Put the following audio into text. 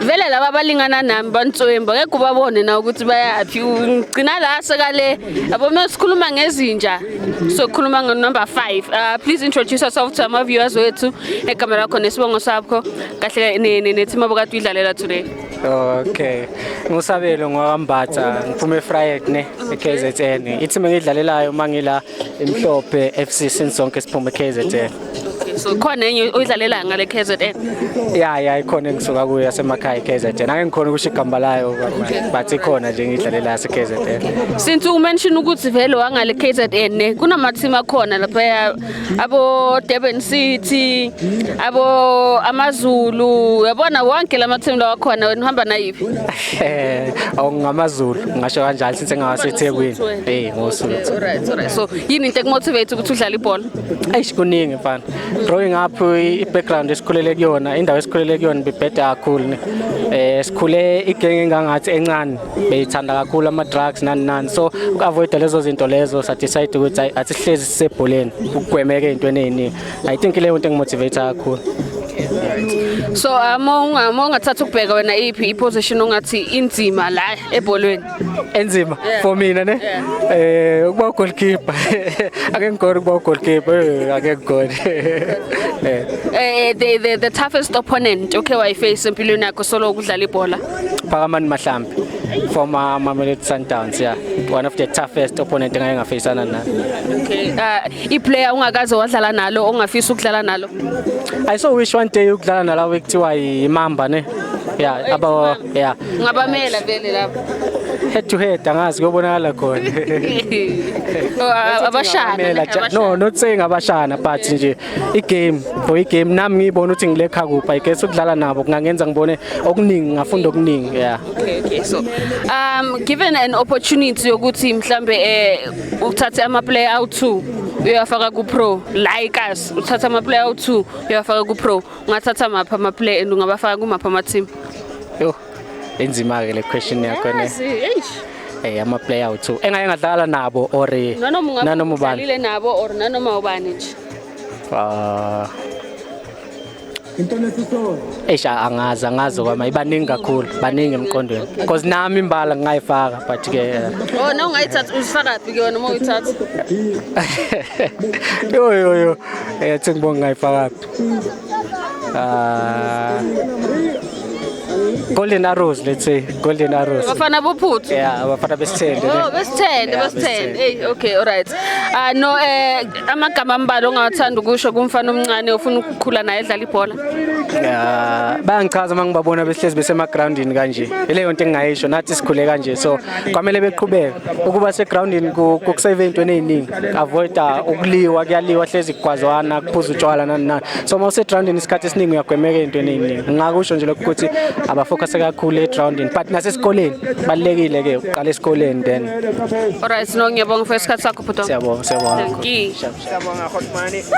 vele laba balingana nami bantswemba ngeke ubabone na ukuthi bayapi ugcina la sekale yabo masikhuluma ngezinja so khuluma number 5 please introduce yourself to my viewers wethu ekamera yakho nesibongo sakho kahle nethi mabokade idlalela today. Okay, ngusabelo ngwambatha ngiphume Friday ne eKZN ithi mengidlalelayo mangila emhlophe FC Sinsonke siphume eKZN. So khona enye oyidlalela ngale KZN? Yeah ikhona engisuka kuyo yasemakhaya KZN. Ake ngikhona ukusho igamba layo but ikhona nje ngidlalela yase KZN. Since you mention ukuthi vele wangale KZN ne kunama team akhona lapha abo Durban City abo AmaZulu yabona wonke lama team lawa khona wena uhamba nayipi? AwungamaZulu ngasho kanjalo since ngawaseThekwini ngosuthu. Alright so yini into ekumotivate ukuthi udlale ibhola? Ayish kuningi mfana. Growing up i-background esikhulele kuyona indawo esikhulele kuyona bebheda kakhulu ne sikhule igenge engangathi encane beyithanda kakhulu ama drugs nani so ukavoid lezo zinto lezo sa decide ukuthi athi sihlezi sisebholeni ukugwemeka into eziningi. I think leyo into engimotivate kakhulu. So ungathatha ukubheka wena iphi iposition ongathi inzima la ebholweni? Enzima for mina ne ukuba goalkeeper ake ngikore ukuba goalkeeper ake ngikore. The toughest opponent okay wayiface empilweni yakho solo ukudlala ibhola? Phakamani Mahlambi former Mamelodi Sundowns one of the toughest opponent engake ngafacana nayo. Okay iplayer ungakaze wadlala nalo ongafisa ukudlala nalo? I so wish one day ukudlala nalawo ekuthiwa iMamba ne aba ngabamela vele lapho head to head angazi kuyobonakala khona. Abashana no not saying abashana but nje igame nami ngibona ukuthi ngilekha kupha I guess ukudlala nabo kungangenza ngibone okuningi ngafunda okuningi okay so given an opportunity yokuthi mhlambe uthathe ama player out 2 uyafaka ku pro like us uthatha ama player out 2 uyafaka ku pro ungathatha mapha ama player and ungabafaka kumapha ama team? Yo enzima ke le question yakho ne ama player out 2 engake ngadlala nabo or nanoma ubani nabo or nanoma ubani nje angazi kwama ibaningi kakhulu baningi emqondweni because nami imbala ngayifaka but ke no ungayithatha uzifaka phi ke wena uma uyithatha? yo ethi ngibonga ngayifaka Golden Arrows, let's say Golden Arrows. Bafana bophuthu? Bafana besithende. Besithende. Okay, alright. No amagama ambalo ongathanda ukusho kumfana omncane ofuna ukukhula naye edlala ibhola? Bayangichaza mangibabona behlezi besema groundini kanje. Leyo into engayisho nathi sikhule kanje so kwamele beqhubeke ukuba se groundini kusave into eziningi avoid ukuliwa kuyaliwa hlezi kugwazwana kuphuza utshwala nani so mawuse groundini isikhathi esiningi uyagwemeka into eziningi ngakusho nje lokho ukuthi abafocus kakhulu e-groundini but nasesikoleni balekile ke uqala esikoleni then alright no ngiyabonga for isikhathi sakho bhuti. Siyabonga. Thank you.